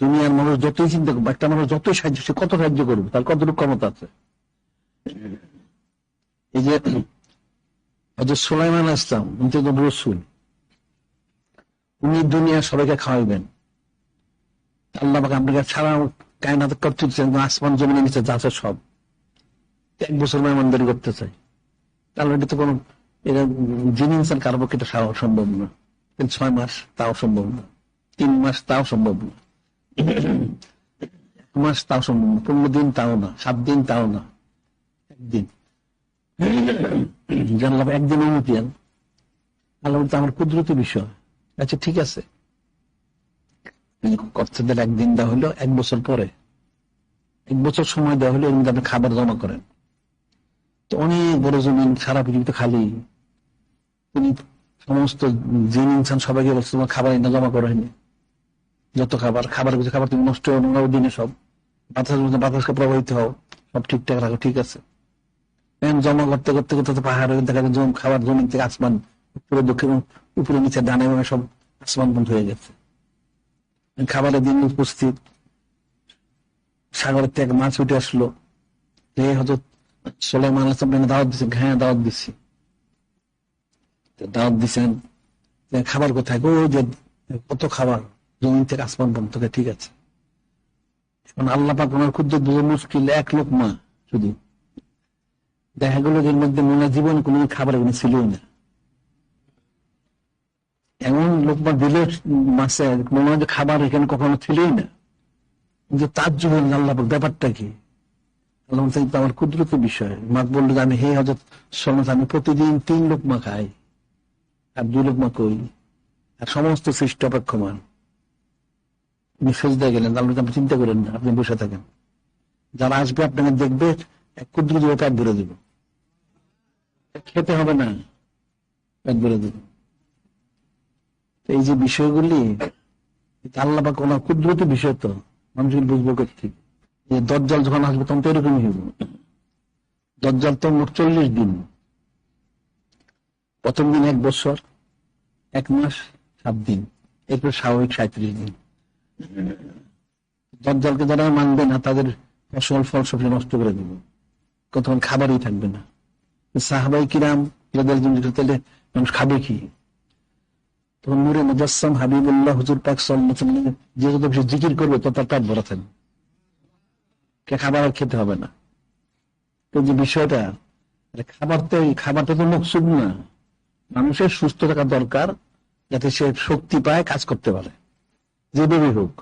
দুনিয়ার মানুষ যতই চিন্তা করবে, একটা মানুষ যতই সাহায্য, সে কত সাহায্য করবে, তার কতটুকু ক্ষমতা আছে। এই যে হযরত সুলাইমান আলাইহিস সালাম, উনি তো রাসূল, উনি দুনিয়া সবাইকে খাওয়াইবেন। আল্লাহ পাক আপনাকে সারা কায়নাত করতেছেন, আসমান জমিনের নিচে যা আছে সব 1 বছর মেহমানদারি করতে চাই। তাহলে এটা তো কোনো, এটা জিন ইনসান কারো পক্ষে এটা সম্ভব না। 6 মাস তাও সম্ভব না, 3 মাস তাও সম্ভব না, 1 মাস তাও সম্ভব না, 15 দিন তাও না, 7 দিন তাও না, একদিন জানলাম, একদিন অনুমতি আন। আল্লাহ বলতে আমার কুদরতি বিষয়। আচ্ছা ঠিক আছে, কচ্ছদের একদিন দেওয়া হলো, 1 বছর পরে, 1 বছর সময় দেওয়া হলো, এর মধ্যে আপনি খাবার জমা করেন। তো অনেক বড় জমিন, সারা পৃথিবীতে খালি। তিনি সমস্ত জিন ইনসান সবাইকে বলছে তোমার খাবার এনে জমা করা হয়নি, যত খাবার কিছু খাবার তুমি নষ্ট হও দিনে, সব বাতাসকে প্রবাহিত হও, সব ঠিকঠাক রাখো, ঠিক আছে। জমা করতে করতে করতে পাহাড় দেখা যায় খাবার জমিন থেকে আসমান, পুরো দক্ষিণ উপরে নিচে ডানে বামে সব আসমান বন্ধ হয়ে গেছে। খাবারের দিন উপস্থিত, সাগরের থেকে মাছ উঠে আসলো। হযরত সুলাইমান আলাইহিস সালাম দাওয়াত দিচ্ছেন, হ্যাঁ দাওয়াত দিচ্ছি। দাওয়াত দিচ্ছেন, খাবার কোথায়? ও যে কত খাবার জমিন থেকে আসমান পর্যন্ত, ঠিক আছে। এখন আল্লাহ পাক ওনার ক্ষুদ্র বোঝা মুশকিল, 1 লোকমা শুধু। দেখা গেল এর মধ্যে মনে জীবন কোন খাবার এখানে ছিলই না। এমন লোকমা দিল মাসে, মনে হয় যে খাবার এখানে কখনো ছিলই না। কিন্তু তার জন্য আল্লাহ পাক, ব্যাপারটা কি? আল্লাহ আমার কুদরতি বিষয়। মাক বললো যে আমি, হে হযরত সুলাইমান, আমি প্রতিদিন 3 লোকমা খাই, আর 2 লোকমা কই, আর সমস্ত সৃষ্টি অপেক্ষমান। উনি সেজদায় গেলেন। আল্লাহ আপনি চিন্তা করেন না, আপনি বসে থাকেন, যারা আসবে আপনাকে দেখবে, এক কুদরত পেট ভরে দেব, খেতে হবে না, পেট ভরে দেব। এই যে বিষয়গুলি আল্লাহ পাক ওনার কুদরতি বিষয়, তো মানুষগুলো বুঝবো কোথেকে? যে দজ্জাল যখন আসবে তখন তো এরকমই হইব। দজ্জাল তো মোট 40 দিন, প্রথম দিন 1 বছর, 1 মাস 7 দিন, এরপর স্বাভাবিক 37 দিন। দজ্জালকে যারা মানবে না, তাদের ফসল সব নষ্ট করে দেবে, তখন খাবারই থাকবে না। সাহাবাই কিরাম তাহলে মানুষ খাবে কি? তখন নূরে মুজাসসাম হাবিবুল্লাহ হুজুর পাক সাল্লাল্লাহু আলাইহি ওয়াসাল্লাম যে যত বেশি জিকির করবে তত তার পেট ভরা থাকবে, খাবার আর খেতে হবে না। তো যে বিষয়টা, খাবারটা তো মকসুদ না, মানুষের সুস্থ থাকা দরকার, যাতে সে শক্তি পায়, কাজ করতে পারে, যেভাবে হোক,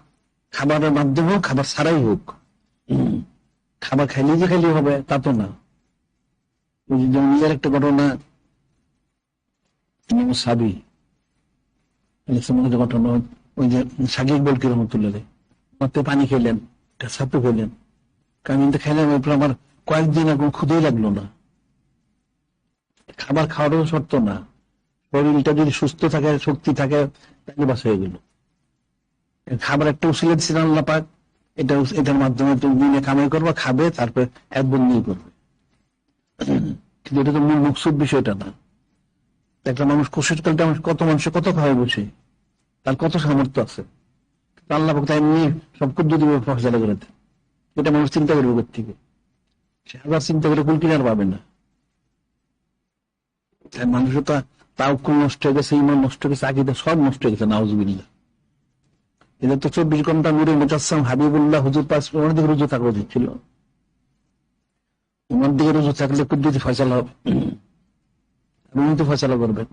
খাবারের মাধ্যমে হোক, খাবার ছাড়াই হোক। খাবার খাইলে যে খাইলে হবে তা তো না। যেমন একটা ঘটনা, সাবি ঘটনা, ওই যে শাকিব বলকি রহমতুল্লাহ মাত্র পানি খেলেন, ছাতু খেলেন, আমি খাইলাম, এরপর আমার কয়েকদিন এখন ক্ষুদেই লাগলো না। খাবার খাওয়ারও শর্ত না, শরীরটা যদি সুস্থ থাকে, শক্তি থাকে, তাহলে বাস হয়ে গেল। খাবার একটা উসিলা দিচ্ছিলেন আল্লাহ পাক, এটার মাধ্যমে তুমি দিনে কামাই করবা, খাবে, তারপর এক বন্দি করবে। কিন্তু এটা তো মূল মকসুদ বিষয়টা না। একটা মানুষ কোশিসকালটা কত মানুষের কত খাওয়াই বসে, তার কত সামর্থ্য আছে, আল্লাহ পাক তাই এমনি সব পদ্ধতি ফসলা করে দেয়। এটা মানুষ চিন্তা করবে কোথা থেকে? সে হাজার চিন্তা করে কুল কিনার পাবে না। মানুষের তো তাওকুল নষ্ট হয়ে গেছে, ঈমান নষ্ট হয়ে গেছে, আকীদা সব নষ্ট হয়ে গেছে, নাউযুবিল্লাহ। এটা তো 24 ঘন্টা নূরে মুজাসসাম হাবিবুল্লাহ হুজুর পাক ওনার দিকে রুজু থাকা উচিত ছিল। ওনার দিকে রুজু থাকলে কুদরতি ফয়সালা হবে, উনি তো ফয়সালা করবেন।